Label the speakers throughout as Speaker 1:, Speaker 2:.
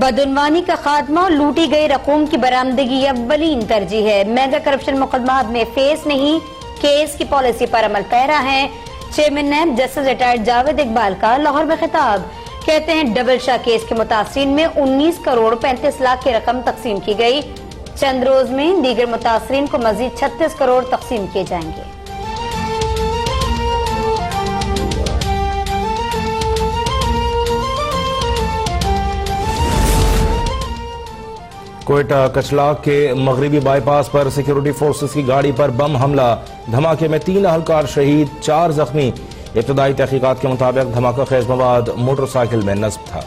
Speaker 1: بدعنوانی کا خاتمہ اور لوٹی گئی رقوم کی برآمدگی اولین ترجیح ہے. میگا کرپشن مقدمات میں فیس نہیں کیس کی پالیسی پر عمل پیرا ہے. Chairman NAB justice retired Javed Iqbal کا لاہور میں خطاب. کہتے ہیں ڈبل شاہ کیس کے متاثرین میں 19 کروڑ 35 لاکھ کی رقم تقسیم کی گئی. چند روز میں دیگر متاثرین کو مزید 36 کروڑ تقسیم کیے جائیں گے.
Speaker 2: کوئٹہ کچلاگ کے مغربی by pass per security forces کی گاڑی پر بم حملہ. دھماکے میں 3 اہلکار شہید 4 زخمی. ابتدائی تحقیقات کے مطابق دھماکہ خیز مواد موٹر سائیکل میں نصب تھا.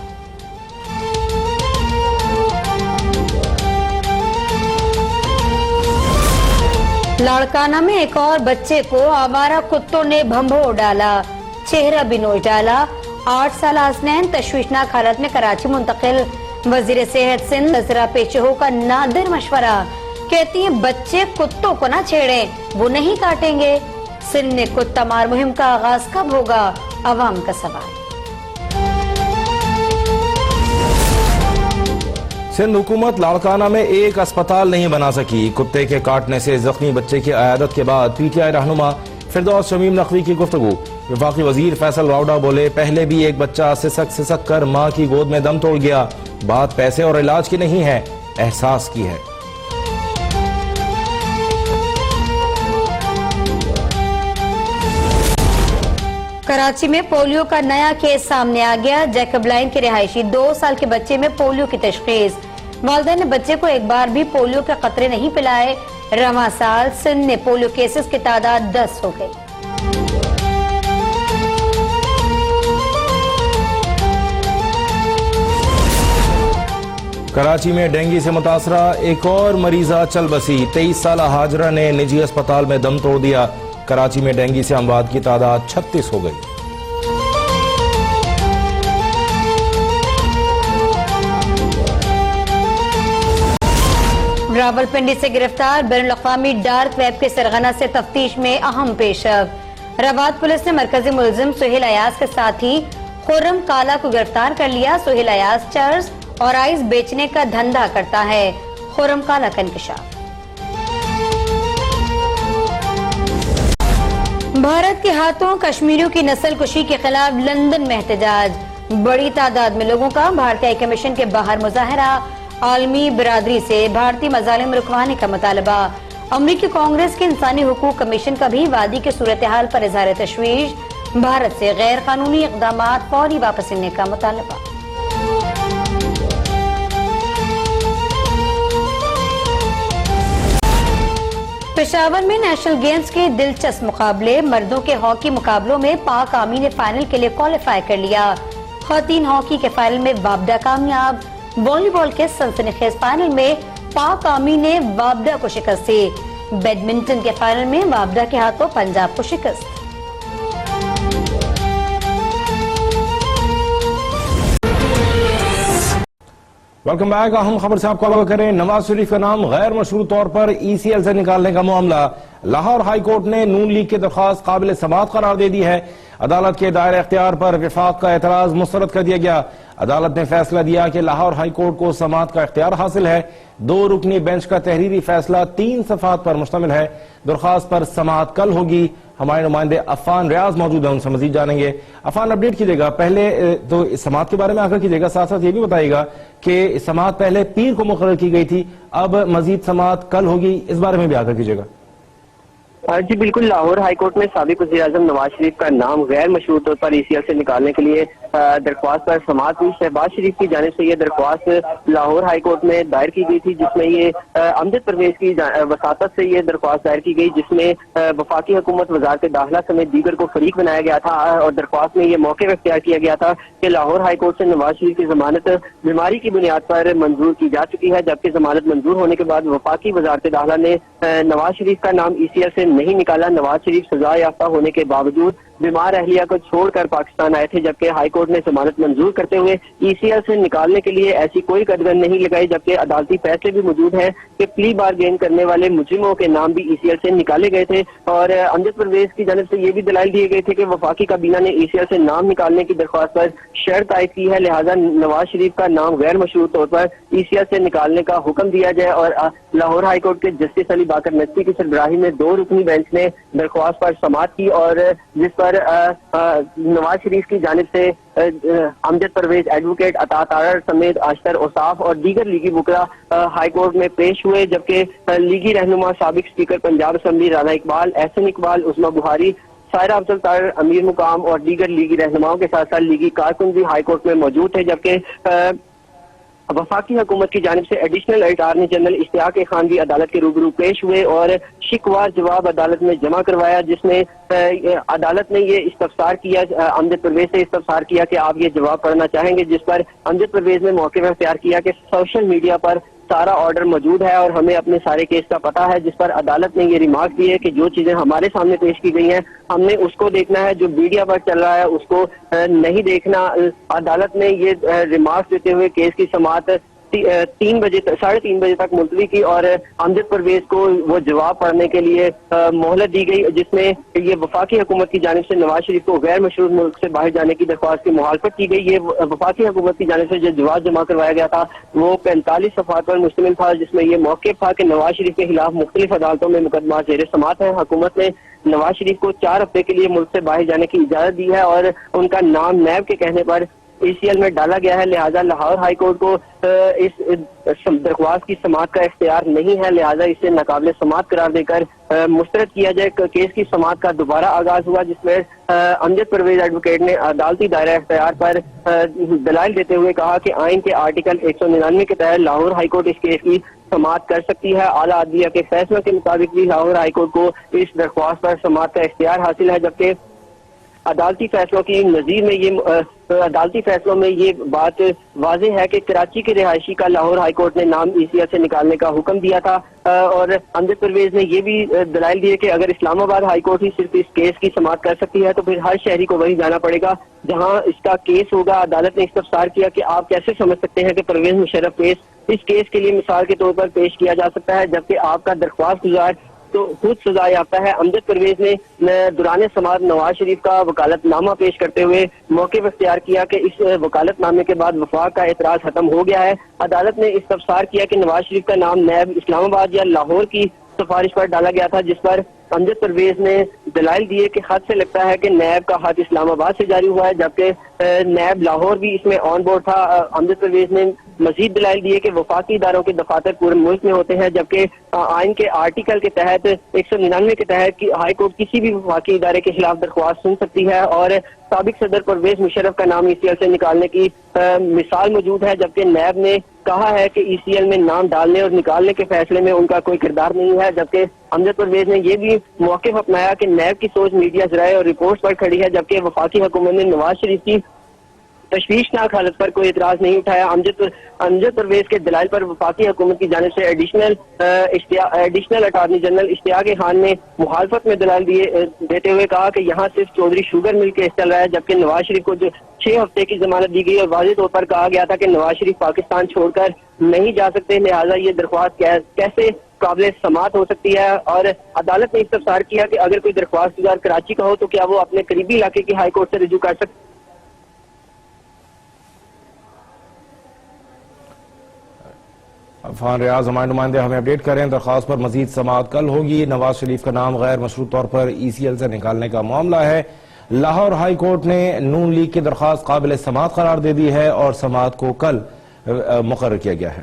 Speaker 1: لاڑکانہ میں ایک اور بچے کو آوارہ کتوں نے بھنبھوڑ ڈالا, چہرہ بھی نوچ ڈالا. 8 سالہ حسنین تشویشناک حالت میں کراچی منتقل. وزیر صحت سندھ نظرہ پیچہو کا نادر مشورہ. کہتی ہیں بچے کتوں کو نہ چھیڑیں, وہ نہیں کاٹیں گے. سندھ میں کتا مار مہم کا آغاز کب ہوگا, عوام کا سوال.
Speaker 2: سندھ حکومت لاڑکانہ میں ایک اسپتال نہیں بنا سکی. کتے کے کاٹنے سے زخمی بچے کی عیادت کے بعد پی ٹی آئی رہنما فردوس شمیم نقوی کی گفتگو. وفاقی وزیر فیصل راؤڈا بولے پہلے بھی ایک بچہ سسک کر ماں کی گود میں دم توڑ گیا. بات پیسے اور علاج کی نہیں ہے, احساس کی ہے.
Speaker 1: کراچی میں پولیو کا نیا کیس سامنے آ گیا. جیکب لائن کے رہائشی 2 سال کے بچے میں پولیو کی تشخیص. والدین نے بچے کو ایک بار بھی پولیو کے قطرے نہیں پلائے. رواں سال سندھ میں پولیو کیسز کی تعداد 10 ہو گئی.
Speaker 2: کراچی میں ڈینگی سے متاثرہ ایک اور مریضہ چل بسی. 23 سالہ ہاجرہ نے نجی اسپتال میں دم توڑ دیا. کراچی میں ڈینگی سے اموات کی تعداد 36 ہو گئی.
Speaker 1: راولپنڈی سے گرفتار بین الاقوامی ڈارک ویب کے سرغنہ سے تفتیش میں اہم پیش رفت. رباط پولیس نے مرکزی ملزم سہیل ایاز کے ساتھی خرم کالا کو گرفتار کر لیا. سہیل ایاز چرس اور آئس بیچنے کا دھندا کرتا ہے. خرم کالا کا انکشاف. بھارت کے ہاتھوں کشمیریوں کی نسل کشی کے خلاف لندن میں احتجاج. بڑی تعداد میں لوگوں کا بھارتی ہائی کمیشن کے باہر مظاہرہ. عالمی برادری سے بھارتی مظالم رکوانے کا مطالبہ. امریکی کانگریس کے انسانی حقوق کمیشن کا بھی وادی کے صورتحال پر اظہار تشویش. بھارت سے غیر قانونی اقدامات فوری واپس لینے کا مطالبہ. پشاور میں نیشنل گیمز کے دلچسپ مقابلے. مردوں کے ہاکی مقابلوں میں پاک آرمی نے فائنل کے لیے کوالیفائی کر لیا. خواتین ہاکی کے فائنل میں وابڈا کامیاب. والی بال کے سنسنی خیز فائنل میں پاک آرمی نے وابڈا کو شکست دی. بیڈمنٹن کے فائنل میں وابڈا کے ہاتھوں پنجاب کو شکست.
Speaker 2: Welcome back. اہم خبر سے آپ کو آگاہ کریں. نواز شریف کا نام غیر مشروع طور پر ای سی ایل سے نکالنے کا معاملہ. لاہور ہائی کورٹ نے نون لیگ کی درخواست قابل سماعت قرار دے دی ہے. عدالت کے دائرہ اختیار پر وفاق کا اعتراض مسترد کر دیا گیا. عدالت نے فیصلہ دیا کہ لاہور ہائی کورٹ کو سماعت کا اختیار حاصل ہے. 2 رکنی بینچ کا تحریری فیصلہ 3 صفحات پر مشتمل ہے. درخواست پر سماعت کل ہوگی. ہمارے نمائندے عفان ریاض موجود ہیں, ان سے مزید جانیں گے. عفان, اپڈیٹ کیجیے گا. پہلے تو سماعت کے بارے میں آگاہ کیجیے گا, ساتھ ساتھ یہ بھی بتائیے گا کہ سماعت پہلے پیر کو مقرر کی گئی تھی, اب مزید سماعت کل ہوگی, اس بارے میں بھی آگاہ کیجیے گا.
Speaker 3: جی بالکل. لاہور ہائی کورٹ میں سابق وزیر اعظم نواز شریف کا نام غیر مشروع طور پر ای سی ایل سے نکالنے کے لیے درخواست پر سماعت ہوئی. شہباز شریف کی جانب سے یہ درخواست لاہور ہائی کورٹ میں دائر کی گئی تھی, جس میں یہ امجد پرویز کی وساطت سے یہ درخواست دائر کی گئی, جس میں وفاقی حکومت, وزارت داخلہ سمیت دیگر کو فریق بنایا گیا تھا. اور درخواست میں یہ موقع اختیار کیا گیا تھا کہ لاہور ہائی کورٹ سے نواز شریف کی ضمانت بیماری کی بنیاد پر منظور کی جا چکی ہے, جبکہ ضمانت منظور ہونے کے بعد وفاقی وزارت داخلہ نے نواز شریف کا نام ای سی ایل سے نہیں نکالا. نواز شریف سزا یافتہ ہونے کے باوجود بیمار اہلیہ کو چھوڑ کر پاکستان آئے تھے، جبکہ ہائی کورٹ نے ضمانت منظور کرتے ہوئے ECL سے نکالنے کے لیے ایسی کوئی قدغن نہیں لگائی، جبکہ عدالتی فیصلے بھی موجود ہیں کہ پلی بارگین کرنے والے مجرموں کے نام بھی ECL سے نکالے گئے تھے، اور امجد پرویز کی جانب سے یہ بھی دلائل دیے گئے تھے کہ وفاقی کابینہ نے ECL سے نام نکالنے کی درخواست پر شرط عائد کی ہے، لہذا نواز شریف کا نام غیر مشروط طور پر ECL سے نکالنے کا حکم دیا جائے، اور لاہور ہائی کورٹ کے جسٹس علی باقر نقوی کی سربراہی میں 2 رکنی بینچ نے درخواست پر سماعت کی، اور جس پر نواز شریف کی جانب سے امجد پرویز، ایڈوکیٹ عطا تارڑ سمیت اشتر اوصاف اور دیگر لیگی وکلاء ہائی کورٹ میں پیش ہوئے، جبکہ لیگی رہنما سابق اسپیکر پنجاب اسمبلی رانا اقبال، احسن اقبال، عظمی بخاری، سائرہ افضل طاہر، امیر مقام اور دیگر لیگی رہنماؤں کے ساتھ ساتھ لیگی کارکن بھی ہائی کورٹ میں موجود تھے، جبکہ وفاقی حکومت کی جانب سے ایڈیشنل اٹارنی جنرل اشتیاق خان بھی عدالت کے روبرو پیش ہوئے اور شکوار جواب عدالت میں جمع کروایا، جس میں عدالت نے یہ استفسار کیا، امجد پرویز سے استفسار کیا کہ آپ یہ جواب پڑھنا چاہیں گے، جس پر امجد پرویز نے موقف اختیار کیا کہ سوشل میڈیا پر سارا آرڈر موجود ہے اور ہمیں اپنے سارے کیس کا پتہ ہے، جس پر عدالت نے یہ ریمارک دی ہے کہ جو چیزیں ہمارے سامنے پیش کی گئی ہیں ہم نے اس کو دیکھنا ہے، جو میڈیا پر چل رہا ہے اس کو نہیں دیکھنا۔ عدالت نے یہ ریمارک دیتے ہوئے کیس کی سماعت 3 بجے 3:30 بجے تک ملتوی کی، اور امجد پرویز کو وہ جواب پڑھنے کے لیے مہلت دی گئی، جس میں یہ وفاقی حکومت کی جانب سے نواز شریف کو غیر مشروط ملک سے باہر جانے کی درخواست کی مخالفت کی گئی۔ یہ وفاقی حکومت کی جانب سے جو جواب جمع کروایا گیا تھا وہ 45 صفحات پر مشتمل تھا، جس میں یہ موقف تھا کہ نواز شریف کے خلاف مختلف عدالتوں میں مقدمات زیر سماعت ہیں، حکومت نے نواز شریف کو 4 ہفتے کے لیے ملک سے باہر جانے کی اجازت دی ہے اور ان کا نام نیب کے کہنے پر ECL میں ڈالا گیا ہے، لہذا لاہور ہائی کورٹ کو اس درخواست کی سماعت کا اختیار نہیں ہے، لہذا اسے ناقابل سماعت قرار دے کر مسترد کیا جائے۔ کیس کی سماعت کا دوبارہ آغاز ہوا، جس میں امجد پرویز ایڈوکیٹ نے عدالتی دائرہ اختیار پر دلائل دیتے ہوئے کہا کہ آئین کے آرٹیکل 199 کے تحت لاہور ہائی کورٹ اس کیس کی سماعت کر سکتی ہے۔ اعلیٰ عدلیہ کے فیصلوں کے مطابق بھی لاہور ہائی کورٹ کو اس درخواست پر سماعت کا اختیار حاصل ہے، جبکہ عدالتی فیصلوں کی نظیر میں عدالتی فیصلوں میں یہ بات واضح ہے کہ کراچی کے رہائشی کا لاہور ہائی کورٹ نے نام ECL سے نکالنے کا حکم دیا تھا، اور امجد پرویز نے یہ بھی دلائل دیے کہ اگر اسلام آباد ہائی کورٹ ہی صرف اس کیس کی سماعت کر سکتی ہے تو پھر ہر شہری کو وہیں جانا پڑے گا جہاں اس کا کیس ہوگا۔ عدالت نے استفسار کیا کہ آپ کیسے سمجھ سکتے ہیں کہ پرویز مشرف کیس اس کیس کے لیے مثال کے طور پر پیش کیا جا سکتا ہے، جبکہ آپ کا درخواست گزار تو خود سزا یافتہ ہے۔ امجد پرویز نے دوران سماعت نواز شریف کا وکالت نامہ پیش کرتے ہوئے موقف اختیار کیا کہ اس وکالت نامے کے بعد وفاق کا اعتراض ختم ہو گیا ہے۔ عدالت نے استفسار کیا کہ نواز شریف کا نام نیب اسلام آباد یا لاہور کی سفارش پر ڈالا گیا تھا، جس پر امجد پرویز نے دلائل دیے کہ خط سے لگتا ہے کہ نیب کا خط اسلام آباد سے جاری ہوا ہے، جبکہ نیب لاہور بھی اس میں آن بورڈ تھا۔ امجد پرویز نے مزید دلائل دیے کہ وفاقی اداروں کے دفاتر پورے ملک میں ہوتے ہیں، جبکہ آئین کے آرٹیکل کے تحت 199 کے تحت ہائی کورٹ کسی بھی وفاقی ادارے کے خلاف درخواست سن سکتی ہے، اور سابق صدر پرویز مشرف کا نام ECL سے نکالنے کی مثال موجود ہے، جبکہ نیب نے کہا ہے کہ ECL میں نام ڈالنے اور نکالنے کے فیصلے میں ان کا کوئی کردار نہیں ہے، جبکہ امجد پرویز نے یہ بھی موقف اپنایا کہ نیب کی سوچ میڈیا ذرائع اور رپورٹس پر کھڑی ہے، جبکہ وفاقی حکومت نے نواز شریف کی تشویشناک حالت پر کوئی اعتراض نہیں اٹھایا۔ امجد پرویز کے دلائل پر وفاقی حکومت کی جانب سے ایڈیشنل اٹارنی جنرل اشتیاق خان نے مخالفت میں دلائل دیتے ہوئے کہا کہ یہاں صرف چودھری شوگر مل کیس چل رہا ہے، جبکہ نواز شریف کو 6 ہفتے کی ضمانت دی گئی اور واضح طور پر کہا گیا تھا کہ نواز شریف پاکستان چھوڑ کر نہیں جا سکتے، لہٰذا یہ درخواست کیسے قابل سماعت ہو سکتی ہے۔ اور عدالت نے استفسار کیا کہ اگر کوئی درخواست گزار کراچی کا ہو تو کیا وہ اپنے قریبی علاقے کی ہائی کورٹ سے رجوع کر سکتے۔
Speaker 2: عفان ریاض ہمارے نمائندے ہمیں اپڈیٹ کریں۔ درخواست پر مزید سماعت کل ہوگی۔ نواز شریف کا نام غیر مشروط طور پر ECL سے نکالنے کا معاملہ ہے۔ لاہور ہائی کورٹ نے نون لیگ کی درخواست قابل سماعت قرار دے دی ہے اور سماعت کو کل مقرر کیا گیا ہے۔